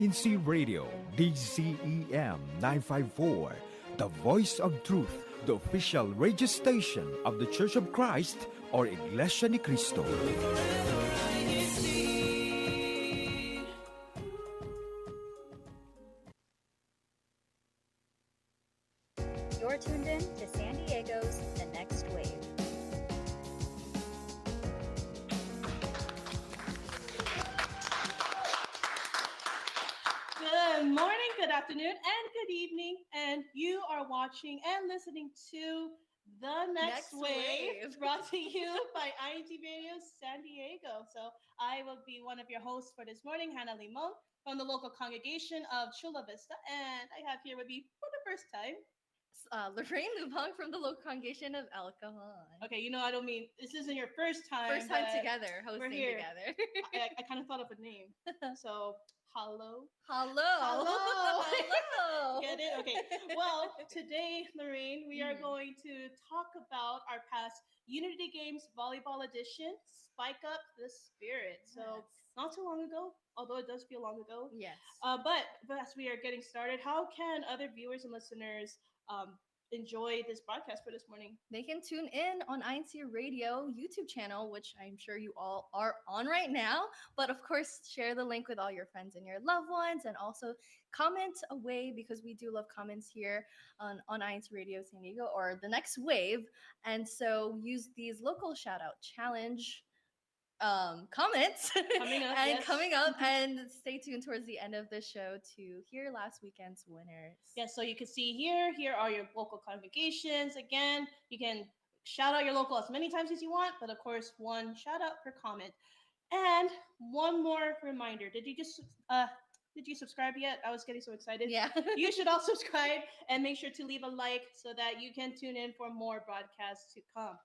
INCRadio, DCEM 954, the voice of truth, the official radio station of the Church of Christ or Iglesianicristo. You're tuned in to San Diego's The Next Wave. Good morning, good afternoon, and good evening. And you are watching and listening to The Next Wave, brought to you by INCRadio San Diego. So I will be one of your hosts for this morning, Hannah Limon, from the local congregation of Chula Vista. And I have here with me for the first time, Lorraine Lubang from the local congregation of El Cajon. Okay, I don't mean this isn't your first time. First time together, hosting together. I kind of thought of a name. So, hello. Get it? Okay. Well, today, Lorraine, we are going to talk about our past Unity Games Volleyball Edition, Spike Up the Spirit. So, not too long ago, although it does feel long ago. Yes. But as we are getting started, how can other viewers and listeners enjoy this broadcast for this morning? They can tune in on INCRadio YouTube channel, which I'm sure you all are on right now. But of course, share the link with all your friends and your loved ones, and also comment away, because we do love comments here on INCRadio San Diego or The Next Wave. And so use these local shout out challenge comments coming up and stay tuned towards the end of the show to hear last weekend's winners. Yes, so you can see here are your local congregations. Again, you can shout out your local as many times as you want, but of course, one shout out per comment. And one more reminder, did you subscribe yet? I was getting so excited. Yeah. You should all subscribe and make sure to leave a like so that you can tune in for more broadcasts to come.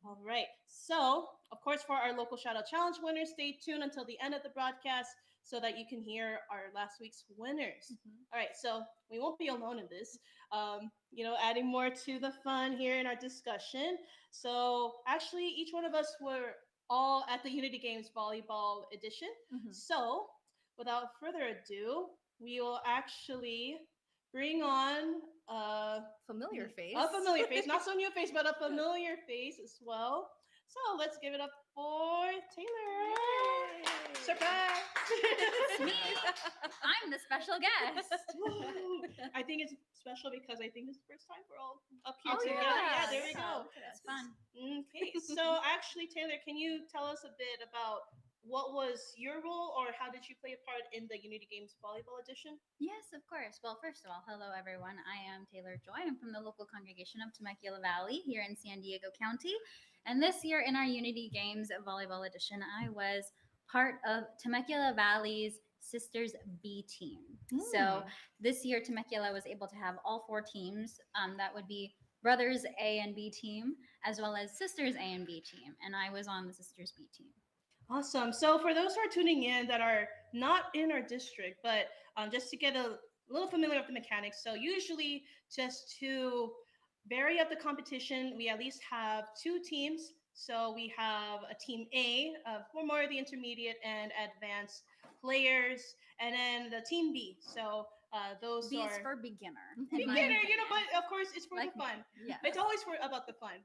All right. So, of course, for our local shout out challenge winners, stay tuned until the end of the broadcast so that you can hear our last week's winners. All right. So we won't be alone in this, adding more to the fun here in our discussion. So actually, each one of us were all at the Unity Games Volleyball Edition. So without further ado, we will actually bring on a familiar face, not so new face, but a familiar face as well. So let's give it up for Taylor. Yay. Surprise! It's me. I'm the special guest. I think it's special because I think it's the first time we're all up here together. Yeah, there we go. That's fun. Okay, so actually, Taylor, can you tell us a bit about what was your role, or how did you play a part in the Unity Games Volleyball Edition? Yes, of course. Well, first of all, hello, everyone. I am Taylor Joy. I'm from the local congregation of Temecula Valley here in San Diego County. And this year in our Unity Games Volleyball Edition, I was part of Temecula Valley's Sisters B team. So this year, Temecula was able to have all four teams. That would be Brothers A and B team, as well as Sisters A and B team. And I was on the Sisters B team. Awesome. So for those who are tuning in that are not in our district, but just to get a little familiar with the mechanics. So usually just to vary up the competition, we at least have two teams. So we have a team A for more of the intermediate and advanced players, and then the team B. So those B are for beginner. But of course it's for the fun. Yeah. It's always about the fun.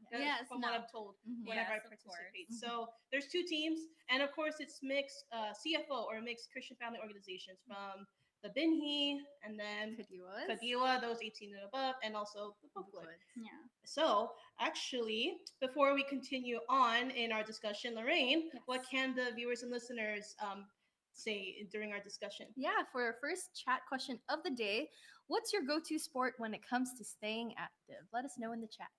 From what I'm told whenever I Yes, participate. So there's two teams, and of course it's mixed CFO or mixed Christian family organizations from the Binhi and then Kadiwa, those 18 and above, and also the Bookwood. Yeah. So actually, before we continue on in our discussion, Lorraine, what can the viewers and listeners say during our discussion? Yeah, for our first chat question of the day, what's your go-to sport when it comes to staying active? Let us know in the chat.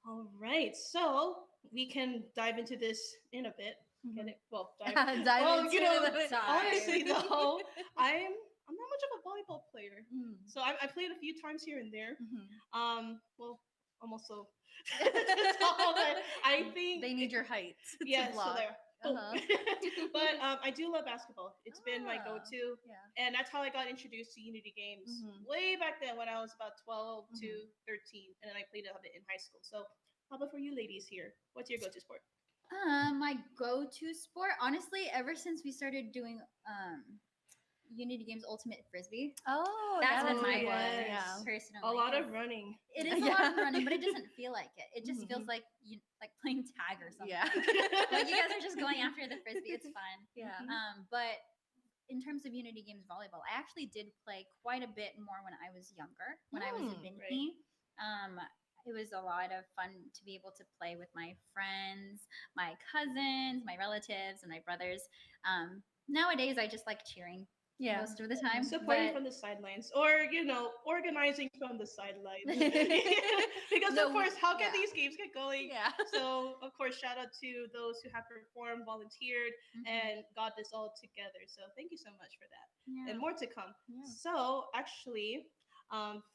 All right, so we can dive into this in a bit. Get it? Well, dive honestly though, I'm not much of a volleyball player. So I played a few times here and there. Well, I'm also tall, but I think they need your height. Yeah, so there. But I do love basketball. It's been my go-to, and that's how I got introduced to Unity Games way back then when I was about 12 to 13, and then I played a bit in high school. So how about for you ladies here? What's your go-to sport? My go-to sport, honestly, ever since we started doing Unity Games Ultimate Frisbee. Oh, That's yeah, been a my good one. one, Yeah. personally. A lot of 'cause running. It is a lot of running, but it doesn't feel like it. It just feels Mhm. like like playing tag or something. Yeah. Like you guys are just going after the frisbee. It's fun. Yeah. But in terms of Unity Games volleyball, I actually did play quite a bit more when I was younger. When I was a Binhi, it was a lot of fun to be able to play with my friends, my cousins, my relatives, and my brothers. Nowadays, I just like cheering Yeah. most of the time. Supporting but from the sidelines, or organizing from the sidelines. Because No, of course, how can yeah. these games get going? Yeah. So of course, shout out to those who have performed, volunteered, and got this all together. So thank you so much for that, yeah. and more to come. Yeah. So actually,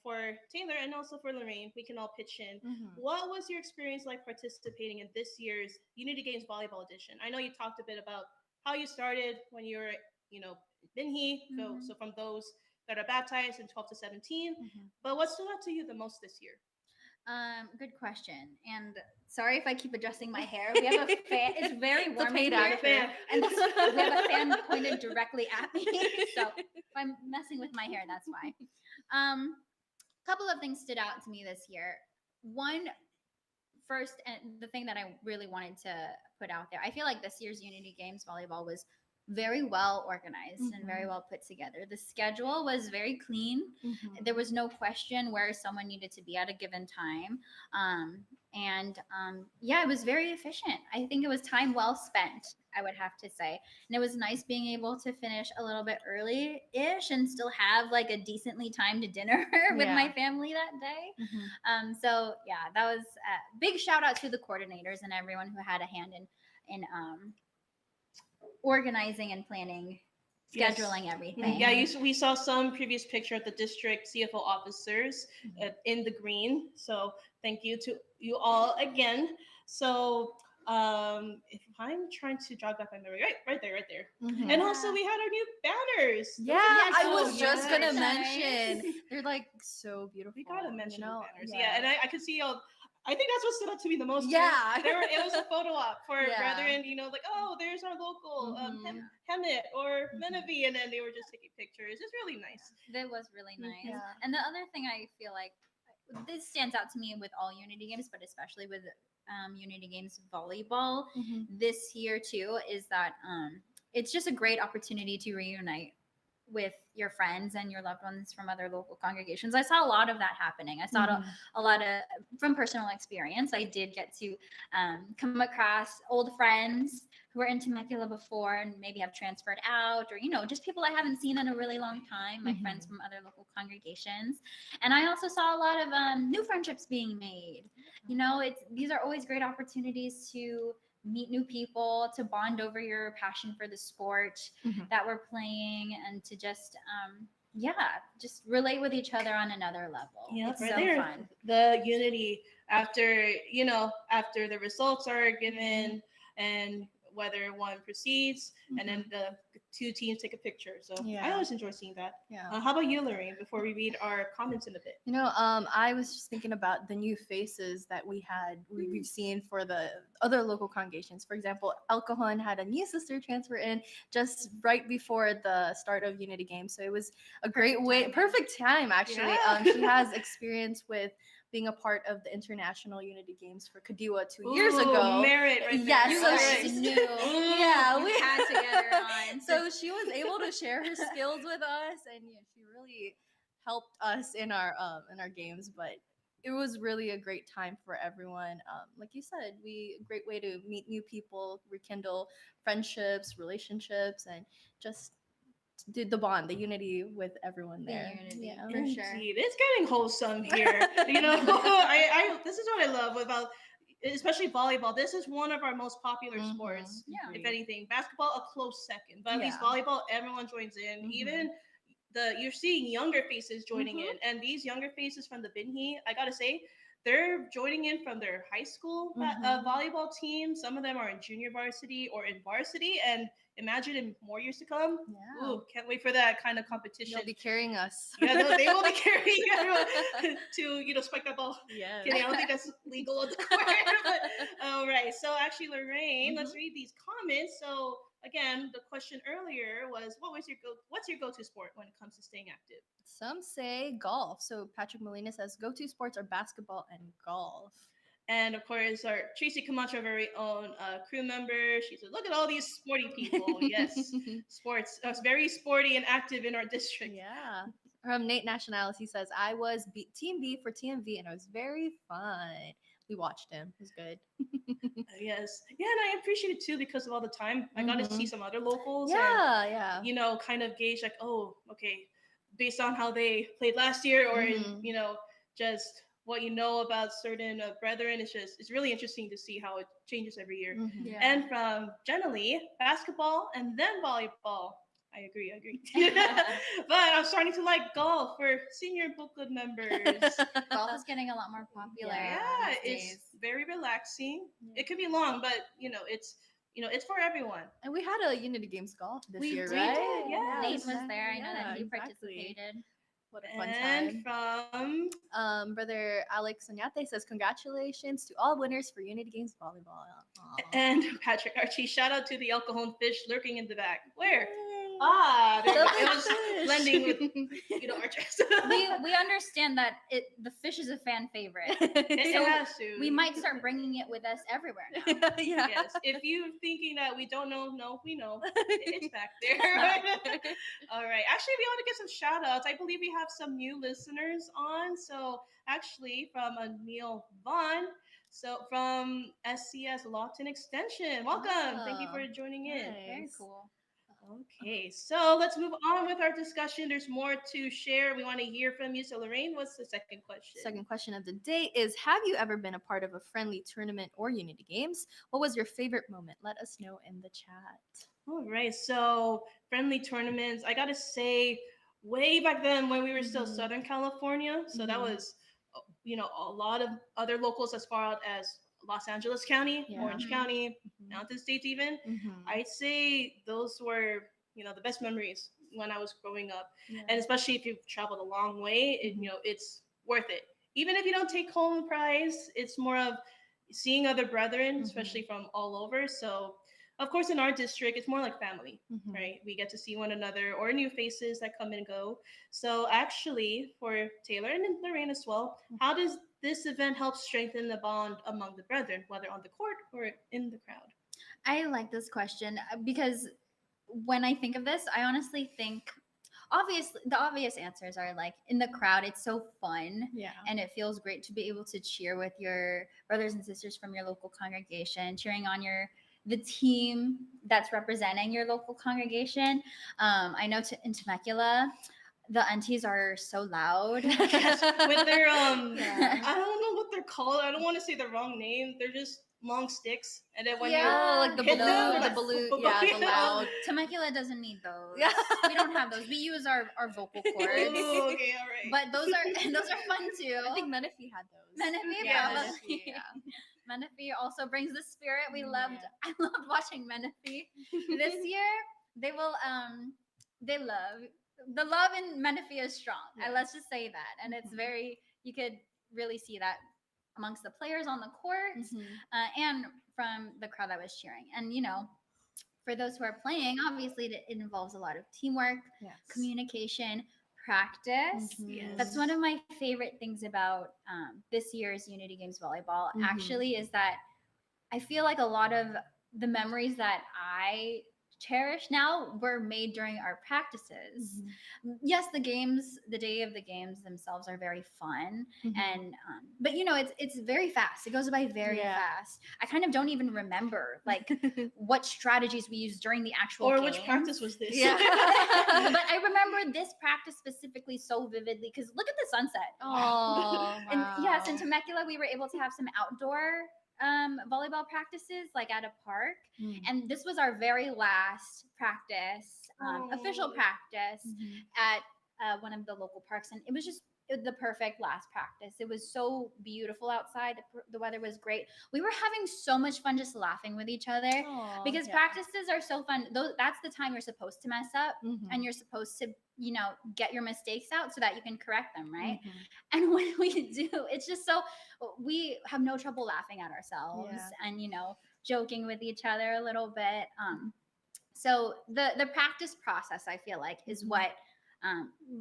for Taylor and also for Lorraine, we can all pitch in. Mhm. What was your experience like participating in this year's Unity Games Volleyball Edition? I know you talked a bit about how you started when you were, Binhi, so from those that are baptized in 12 to 17. But what stood out to you the most this year? Good question. And sorry if I keep adjusting my hair. We have a fan. It's very It's a warm paid in here, actor. and we have a fan pointed directly at me. So if I'm messing with my hair, that's why. Couple of things stood out to me this year. One, first, and the thing that I really wanted to put out there, I feel like this year's Unity Games volleyball was very well organized and very well put together. The schedule was very clean. There was no question where someone needed to be at a given time. Yeah, it was very efficient. I think it was time well spent, I would have to say. And it was nice being able to finish a little bit early-ish and still have like a decently timed dinner with my family that day. So yeah, that was a big shout out to the coordinators and everyone who had a hand in organizing and planning, scheduling everything. Yeah, we saw some previous picture of the district CFO officers in the green. So thank you to you all again. So if I'm trying to jog back my memory, right there. And also we had our new banners. Yeah, Yes, I oh, was just gonna nice. mention they're like so beautiful. We gotta mention the banners. Yeah, And I could see all. I think that's what stood out to me the most. Yeah. It was a photo op for Yeah. brethren, like, oh, there's our local Hemet or Menavi, and then they were just taking pictures. It's really nice. That was really nice. Yeah. And the other thing I feel like this stands out to me with all Unity games, but especially with Unity Games volleyball this year too, is that it's just a great opportunity to reunite with your friends and your loved ones from other local congregations. I saw a lot of that happening. I saw a lot of, from personal experience, I did get to come across old friends who were in Temecula before and maybe have transferred out, or, just people I haven't seen in a really long time, my friends from other local congregations. And I also saw a lot of new friendships being made. These are always great opportunities to meet new people, to bond over your passion for the sport that we're playing, and to just relate with each other on another level. Yeah, it's right so there. fun. The unity after the results are given and whether one proceeds, and then the two teams take a picture. So I always enjoy seeing that. Yeah. How about you, Lorraine, before we read our comments in a bit? I was just thinking about the new faces that we've seen for the other local congregations. For example, El Cajon had a new sister transfer in just right before the start of Unity Games. So it was a perfect time, actually. Yeah. She has experience with being a part of the International Unity Games for Kadiwa 2 years ago. Merit right there. Yes, You so guys she knew. we had together on. So she was able to share her skills with us, and she really helped us in our games. But it was really a great time for everyone. Like you said, a great way to meet new people, rekindle friendships, relationships, and just did the bond, the unity with everyone there. Unity, Yeah, for sure. Indeed. It's getting wholesome here. I this is what I love about, especially volleyball. This is one of our most popular sports. Yeah. If anything, basketball a close second, but at least volleyball, everyone joins in. Even you're seeing younger faces joining in, and these younger faces from the Binhi, I gotta say, they're joining in from their high school volleyball team. Some of them are in junior varsity or in varsity, and imagine in more years to come. Yeah. Ooh, can't wait for that kind of competition. They'll be carrying us. Yeah, they will be carrying everyone to spike that ball. Yes. Kidding, I don't think that's legal on the court. But all right, so actually, Lorraine, let's read these comments. So again, the question earlier was, what's your go-to sport when it comes to staying active? Some say golf. So Patrick Molina says go-to sports are basketball and golf. And of course, our Tracy Camacho, very own crew member, she said, "Look at all these sporty people." Yes, sports. It's very sporty and active in our district. Yeah. From Nate Nationality says, I was Team B for TMV and it was very fun. We watched him. It was good. Yes, yeah, and I appreciate it too because of all the time I got to see some other locals. Yeah, and, yeah. You know, kind of gauge like, oh, okay, based on how they played last year, or you know, just what you know about certain brethren. It's really interesting to see how it changes every year. Yeah. And from generally basketball and then volleyball. I agree. But I'm starting to like golf for senior book club members. Golf is getting a lot more popular. Yeah, these it's days. very relaxing. It could be long, but it's for everyone. And we had a Unity Games golf this We year, did, right? yes. Nate was there. I know Yeah, that he exactly. participated. What a fun And time. from Brother Alex Oñate says, congratulations to all winners for Unity Games Volleyball. Aw. and Patrick Archie, shout out to the El Cajon fish lurking in the back. Where? Yay. There The it was fish. blending with our dress. we understand that the fish is a fan favorite. It So has to. We might start bringing it with us everywhere now. Yeah. Yes. If you're thinking that we don't know, no, we know. It's back there. All right. Actually, we want to get some shout outs. I believe we have some new listeners on. So, actually, from Neil Vaughn. So, from SCS Lawton Extension. Welcome. Thank you for joining in. Very Nice. cool. Okay. So, let's move on with our discussion. There's more to share. We want to hear from you. So, Lorraine, what's the second question? Second question of the day is, have you ever been a part of a friendly tournament or Unity Games? What was your favorite moment? Let us know in the chat. All right. So, friendly tournaments. I got to say, way back then when we were still Southern California, so that was, a lot of other locals as far out as Los Angeles County, Yeah. Orange County, Mountain States even. I'd say those were, the best memories when I was growing up. And especially if you've traveled a long way, it's worth it. Even if you don't take home a prize, it's more of seeing other brethren, especially from all over. So, of course, in our district, it's more like family, right? We get to see one another or new faces that come and go. So, actually, for Taylor and Lorraine as well, how does this event help strengthen the bond among the brethren, whether on the court or in the crowd? I like this question because when I think of this, I honestly think obviously the obvious answers are like in the crowd, it's so fun. Yeah. And it feels great to be able to cheer with your brothers and sisters from your local congregation, cheering on the team that's representing your local congregation. I know in Temecula, the aunties are so loud. Yes, with their Yeah. I don't know what they're called. I don't want to say the wrong name. They're just long sticks, and then when Oh, like the hit balloon, them, the like, balloon, boom, yeah, boom, the loud. Temecula doesn't need those. Yeah. We don't have those. We use our vocal cords. Ooh, okay, all right. But those are fun too. I think Menifee had those. Menifee, Yeah, probably. Menifee, yeah. Menifee also brings the spirit. Yeah. I loved watching Menifee. This year, they will they love the love in Menifee is strong. Yes. Let's just say that. And it's very, you could really see that amongst the players on the court and from the crowd that was cheering. And for those who are playing, obviously it involves a lot of teamwork, communication, practice. Yes. That's one of my favorite things about this year's Unity Games Volleyball, actually, is that I feel like a lot of the memories that I cherish now were made during our practices. Yes, the day of the games themselves are very fun, and but it's very fast. It goes by very fast. I kind of don't even remember like what strategies we used during the actual or games. which practice was this? Yeah. But I remember this practice specifically so vividly because look at the sunset. Oh, And yes, in Temecula we were able to have some outdoor volleyball practices like at a park, and this was our very last practice, official practice at one of the local parks, and it was just the perfect last practice. It was so beautiful outside. The weather was great. We were having so much fun just laughing with each other because practices are so fun. That's the time you're supposed to mess up and you're supposed to get your mistakes out so that you can correct them, right? And when we do, it's just so we have no trouble laughing at ourselves and joking with each other a little bit. So the practice process, I feel like, is what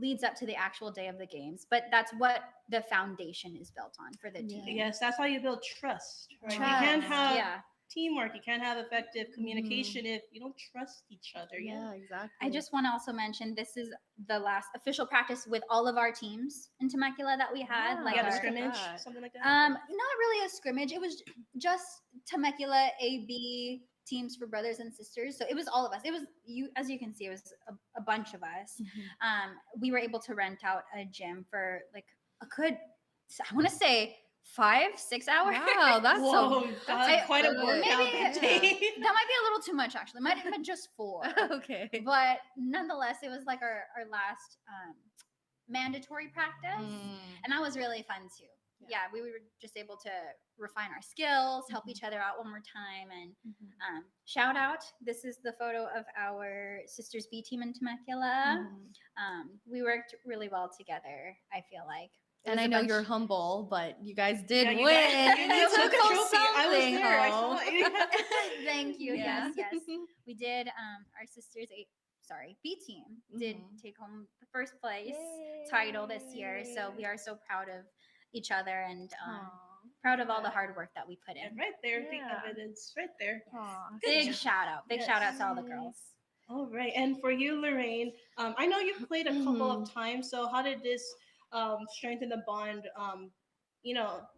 leads up to the actual day of the games. But that's what the foundation is built on for the team. Yes, that's how you build trust, right? You Trust, can't have yeah. teamwork. You can't have effective communication if you don't trust each other. Yeah, exactly. I just want to also mention this is the last official practice with all of our teams in Temecula that we had. Wow. Like Yeah, the our, scrimmage, that. something like that. not really a scrimmage. It was just Temecula AB teams for brothers and sisters. So it was all of us. It was you, as you can see, it was a bunch of us. We were able to rent out a gym for like a good, I want to say 5-6 hours. Wow, that's Whoa, that's quite a good. workout. Maybe that that day. might be a little too much actually. Might have been just 4. Okay. But nonetheless, it was like our last mandatory practice. And that was really fun too. Yeah, we were just able to refine our skills, help each other out one more time. And shout out, this is the photo of our Sisters B team in Temecula. We worked really well together, I feel like. And I know you're humble, but you guys did Yeah, win. you took took a home trophy. I was something there. I saw home. it. Thank you. Yeah. Yes. We did. Our sisters, B team did take home the first place title this year. So we are so proud of each other and proud of all the hard work that we put in. And right there, Yeah. the evidence right there. Big shout out. Big shout out to all the girls. All right. And for you, Lorraine, I know you've played a couple of times. So how did this strengthen the bond,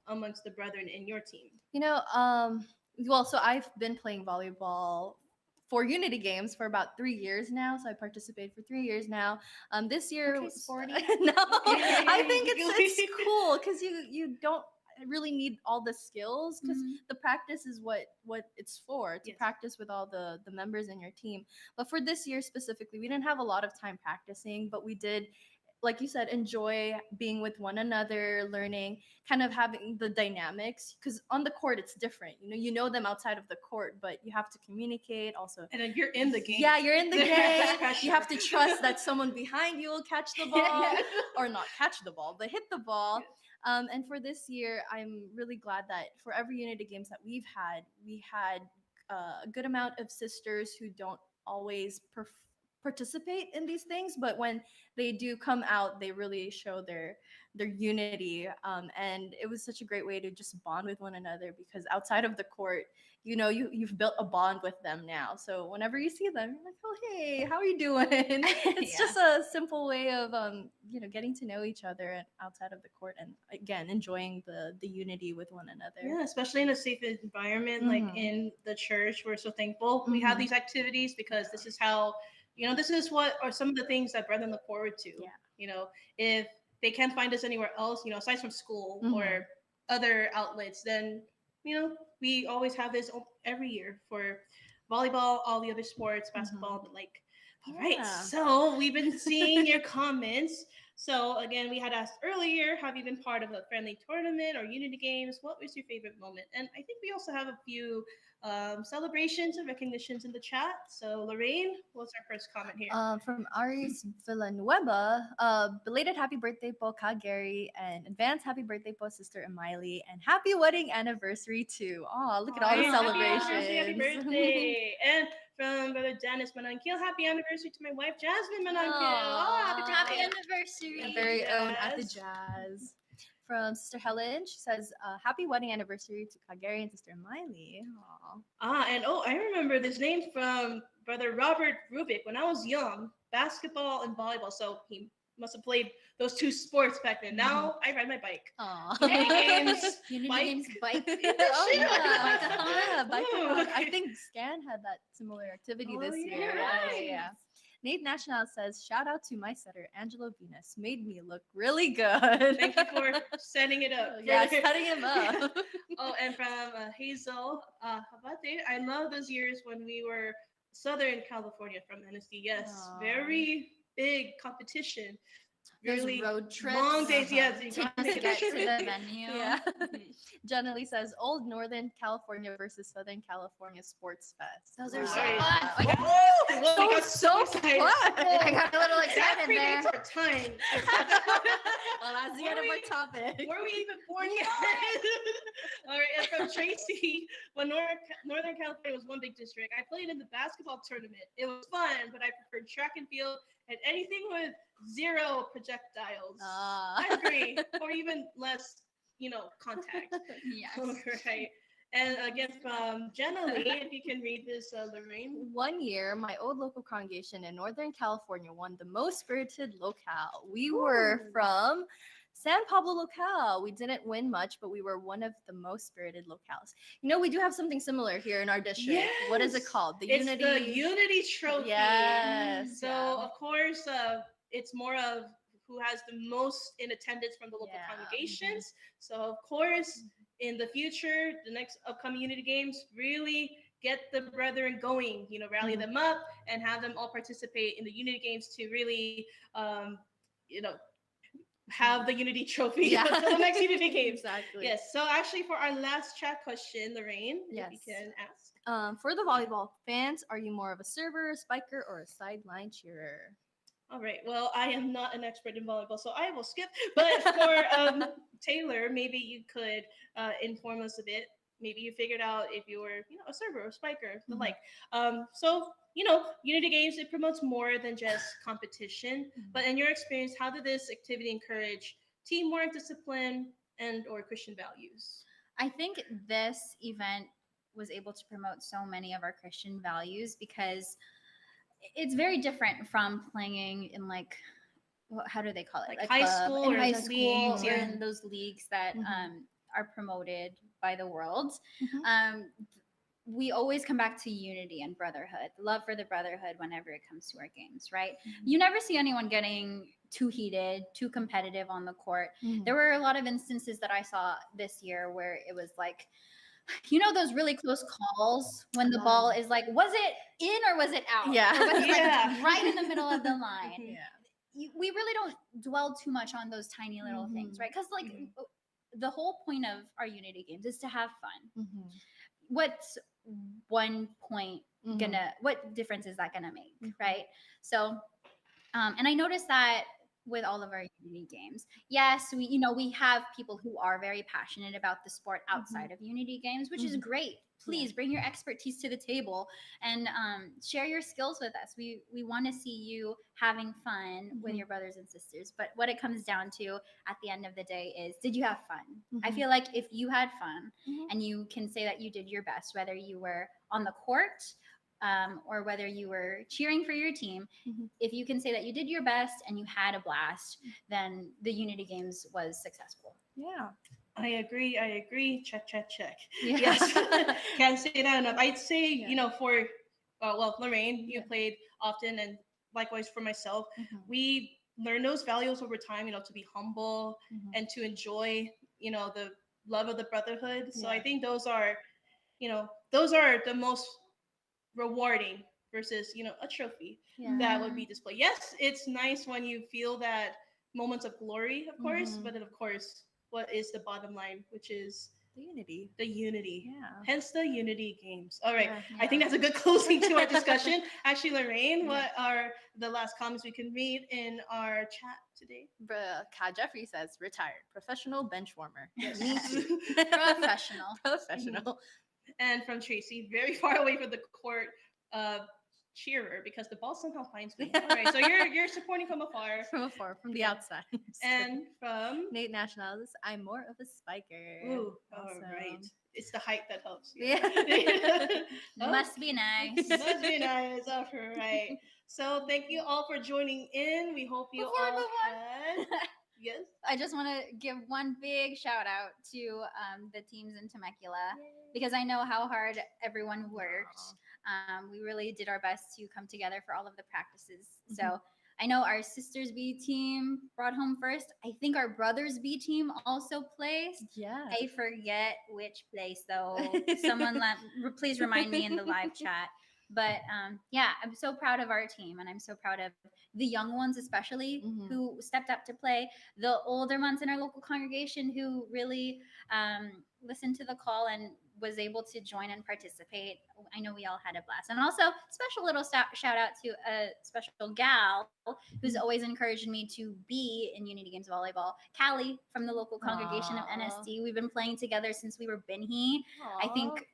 amongst the brethren in your team? Well, so I've been playing volleyball for Unity Games for about 3 years now. So I participated for 3 years now. This year, Okay, sporty. no, I think it's cool because you don't really need all the skills because the practice is what it's for to practice with all the members in your team. But for this year specifically, we didn't have a lot of time practicing, but we did, like you said, enjoy being with one another, learning, kind of having the dynamics, because on the court it's different. You know them outside of the court, but you have to communicate also. And then you're in the game. Yeah, you're in the game. You have to trust that someone behind you will catch the ball, or not catch the ball, but hit the ball. And for this year, I'm really glad that for every Unity Games that we had a good amount of sisters who don't always participate in these things, but when they do come out, they really show their unity, and it was such a great way to just bond with one another, because outside of the court, you've built a bond with them now. So whenever you see them, you're like, oh, hey, how are you doing? It's just a simple way of getting to know each other and outside of the court, and again enjoying the unity with one another. Yeah, especially in a safe environment like in the church. We're so thankful we have these activities, because this is how this is what are some of the things that brethren look forward to. If they can't find us anywhere else, aside from school or other outlets, then we always have this every year for volleyball, all the other sports, basketball, but like, all right. So we've been seeing your comments. So again, we had asked earlier, have you been part of a friendly tournament or Unity Games? What was your favorite moment? And I think we also have a few celebrations and recognitions in the chat. So Lorraine, what's our first comment here? From Aris Villanueva, belated happy birthday po Ka Gary, and advance happy birthday po Sister Emily, and happy wedding anniversary too. Oh, look at all the celebrations. Happy birthday. And from Brother Dennis Manangkil, happy anniversary to my wife Jasmine Manangkil. Oh, happy anniversary. Our very own Ate Jazz. From Sister Helen, she says, happy wedding anniversary to Kagari and Sister Miley. Aww. And I remember this name from Brother Robert Rubik when I was young, basketball and volleyball. So he must have played those two sports back then. Now I ride my bike. Unity Bike. Games bike. Bike-a-thon. I think Scan had that similar activity this year. Yeah. Nate National says, shout out to my setter, Angelo Venus. Made me look really good. Thank you for setting it up. Setting him up. And from Hazel Habate, I love those years when we were Southern California from NSD. Yes, very big competition. There's really road trips. long days. Yes, To you just gotta make a get to trip. the venue. Yeah. Generally says Old Northern California versus Southern California Sports Fest. Those are Wow. so Right. fun. Woo! Like, Well, we got so excited. fun. I got a little That excited there. predates our time. Well, that's the Were end of we- our topic. Were we even born yet? All right, and from Tracy, when Northern California was one big district, I played in the basketball tournament. It was fun, but I preferred track and field and anything with zero projectiles. Ah. I agree, or even less, contact. Yes. All right. And again, from Jenna Lee, if you can read this, Lorraine. One year, my old local congregation in Northern California won the most spirited locale. We were Ooh. from San Pablo locale. We didn't win much, but we were one of the most spirited locales. We do have something similar here in our district. What is it Yes. called? It's the Unity Trophy. Yes. So, yeah. of course, it's more of who has the most in attendance from the local Yeah. congregations. So, of course, in the future, the next upcoming Unity Games, really get the brethren going, rally Mhm. them up and have them all participate in the Unity Games to really, have the Unity Trophy Yeah. until the next Unity Games. Exactly. Yes. So, actually, for our last chat question, Lorraine, if Yes. you can ask. For the volleyball fans, are you more of a server, a spiker, or a sideline cheerer? All right. Well, I am not an expert in volleyball, so I will skip. But for Taylor, maybe you could inform us a bit. Maybe you figured out if you were, a server or spiker, the Mhm. like. So Unity Games, it promotes more than just competition. Mhm. But in your experience, how did this activity encourage teamwork, discipline, and/or Christian values? I think this event was able to promote so many of our Christian values because it's very different from playing in how do they call it? Like A high club, school in or high the school leagues, or yeah. in those leagues that Mhm. are promoted by the world. Mhm. We always come back to unity and brotherhood, love for the brotherhood whenever it comes to our games, right? Mhm. You never see anyone getting too heated, too competitive on the court. Mhm. There were a lot of instances that I saw this year where it was like, those really close calls when the ball is like, was it in or was it out? Yeah. Or was it Yeah. like right in the middle of the line? Yeah. We really don't dwell too much on those tiny little things, Mhm. right? Because Mhm. the whole point of our unity games is to have fun. Mhm. What's one point Mhm. what difference is that gonna make, Mhm. right? So and I noticed that with all of our unity games, yes, we have people who are very passionate about the sport outside of unity games, which is Mhm. great. Please bring your expertise to the table and share your skills with us. We want to see you having fun with Mhm. your brothers and sisters. But what it comes down to at the end of the day is, did you have fun? I Mhm. feel like if you had fun Mhm. and you can say that you did your best, whether you were on the court or whether you were cheering for your team, Mhm. if you can say that you did your best and you had a blast, then the Unity Games was successful. Yeah. I agree. Check. Yeah. Yes. Can't say that enough. I'd say, Yeah. for, Lorraine, you Yeah. played often, and likewise for myself, Mhm. we learn those values over time, to be humble Mhm. and to enjoy, the love of the brotherhood. So I Yeah. think those are the most rewarding versus, a trophy Yeah. that would be displayed. Yes, it's nice when you feel that moments of glory, of course, Mhm. but then, of course, what is the bottom line, which is The unity. the unity. Yeah. Hence the Unity Games. All right. Yeah. I think that's a good closing to our discussion. Actually, Lorraine, Yeah. what are the last comments we can read in our chat today? Kat Jeffrey says, retired, professional bench warmer. Yes. Me too. Professional. Professional. And from Tracy, very far away from the court, cheerer, because the ball somehow finds me. All right, so you're supporting from afar. From afar, from the Yeah. outside. And from Nate Nationalis, I'm more of a spiker. ooh, Awesome. all right. It's the height that helps. Yeah. Oh, Must be nice. must be nice. All right. So thank you all for joining in. We hope you Before we all move on. had. Yes. I just want to give one big shout out to the teams in Temecula because I know how hard everyone worked. We really did our best to come together for all of the practices. So I know our sisters B team brought home first. I think our brothers B team also placed. Yeah. I forget which place though. Someone please remind me in the live chat. But yeah, I'm so proud of our team, and I'm so proud of the young ones, especially Mhm. who stepped up to play. The older ones in our local congregation who really listened to the call and was able to join and participate. I know we all had a blast. And also, special little shout out to a special gal who's always encouraged me to be in Unity Games volleyball. Callie from the local congregation of Aw. NSD. We've been playing together since we were Binhi. I Aw. think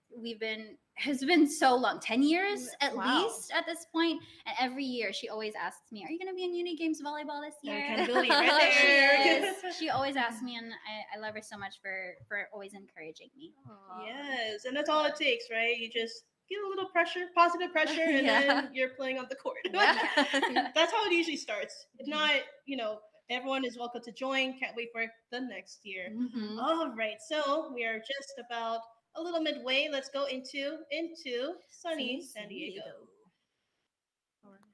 has been so long, 10 years at Wow. least at this point. And every year she always asks me, are you going to be in Unity Games volleyball this Their year? accountability right She there. is. She always asks me, and I love her so much for always encouraging me. Aw. Yes, and that's all it takes, right? You just give a little pressure, positive pressure, and Yeah. then you're playing on the court. Yeah. That's how it usually starts. If not, everyone is welcome to join. Can't wait for the next year. Mhm. All right, so we are just about a little midway. Let's go into sunny San Diego.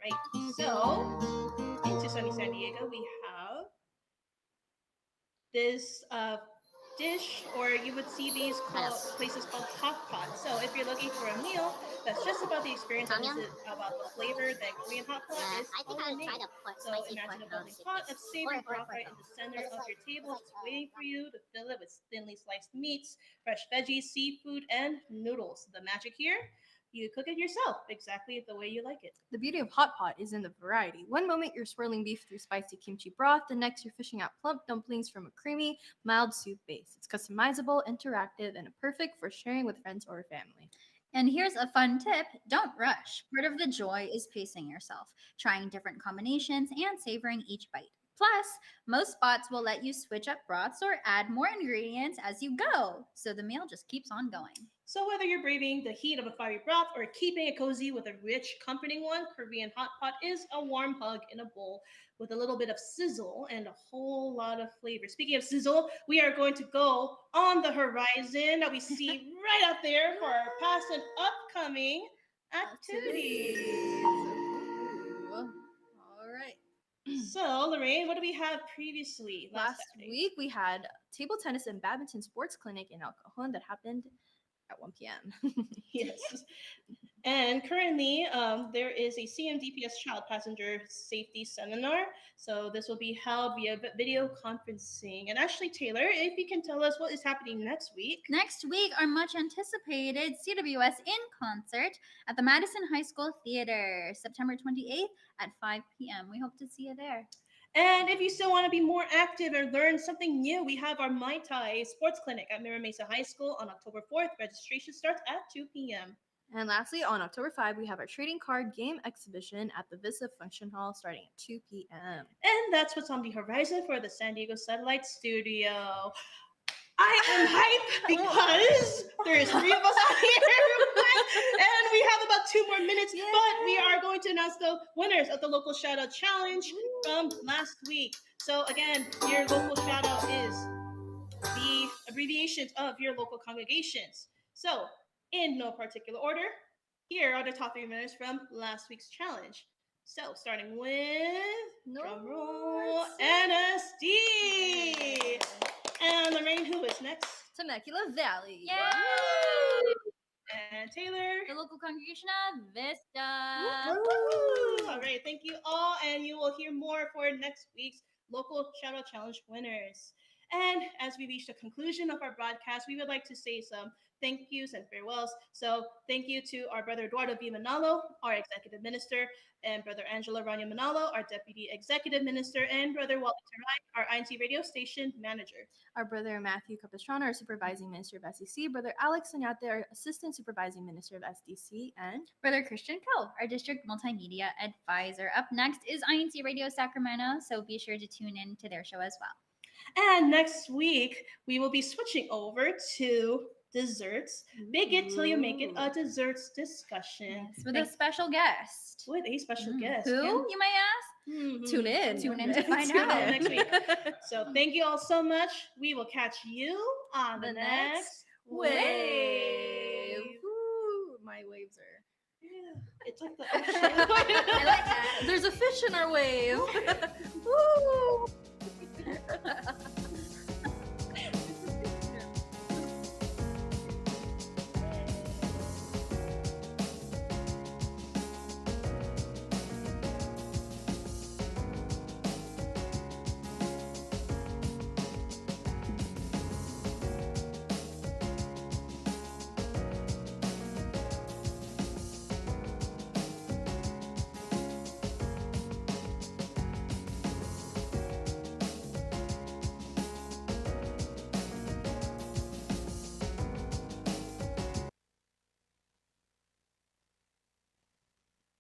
Right. So into sunny San Diego, we have this dish, or you would see these places called hot pot. So if you're looking for a meal that's just about the experience, that isn't about the flavor, then Korean hot pot is all you need. So imagine a bubbling pot of savory broth right in the center of your table, just waiting for you to fill it with thinly sliced meats, fresh veggies, seafood, and noodles. The magic here, you cook it yourself, exactly the way you like it. The beauty of hot pot is in the variety. One moment you're swirling beef through spicy kimchi broth, the next you're fishing out plump dumplings from a creamy, mild soup base. It's customizable, interactive, and perfect for sharing with friends or family. And here's a fun tip, don't rush. Part of the joy is pacing yourself, trying different combinations, and savoring each bite. Plus, most spots will let you switch up broths or add more ingredients as you go, so the meal just keeps on going. So whether you're braving the heat of a fiery broth or keeping it cozy with a rich, comforting one, Korean hot pot is a warm hug in a bowl with a little bit of sizzle and a whole lot of flavor. Speaking of sizzle, we are going to go on the horizon that we see right out there for our past and upcoming activities. Ooh. All right. So, Lorraine, what do we have previously? Last Saturday? week we had table tennis and badminton sports clinic in El Cajon that happened at 1 p.m. Yes. And currently, there is a CMDPS child passenger safety seminar. So this will be held via video conferencing. And Ashley Taylor, if you can tell us what is happening next week. Next week, our much anticipated CWS in concert at the Madison High School Theater, September 28th at 5 p.m. We hope to see you there. And if you still want to be more active and learn something new, we have our Mai Tai Sports Clinic at Mira Mesa High School on October 4th. Registration starts at 2 p.m. And lastly, on October 5, we have our trading card game exhibition at the Vista Function Hall starting at 2 p.m. And that's what's on the horizon for the San Diego Satellite Studio. I am hyped because there's 3 of us out here, and we have about 2 more minutes, but we are going to announce the winners of the local shout-out challenge from last week. So again, your local shout-out is the abbreviations of your local congregations. So in no particular order, here are the top 3 winners from last week's challenge. So starting with, drumroll, NSD. And Lorraine, who is next? Temecula Valley. Yay! And Taylor. The local congregation of Vista. All right, thank you all. And you will hear more for next week's local shout-out challenge winners. And as we reach the conclusion of our broadcast, we would like to say some thank yous and farewells. So thank you to our brother Eduardo V. Manalo, our executive minister, and brother Angela Rania Manalo, our deputy executive minister, and brother Walter Terai, our INCRadio station manager. Our brother Matthew Capistrano, our supervising minister of SDC, brother Alex Sanyate, our assistant supervising minister of SDC, and Brother Christian Ko, our district multimedia advisor. Up next is INCRadio Sacramento, so be sure to tune in to their show as well. And next week, we will be switching over to desserts. Bake it till you make it, a desserts discussion. Yes, with a special guest. With a special guest. Who, And- you may ask? tune in. Tune in to find Tune in out. next week. So thank you all so much. We will catch you on the next wave. Ooh, my waves are. Yeah, it's like the ocean. I like that. There's a fish in our wave. Woo!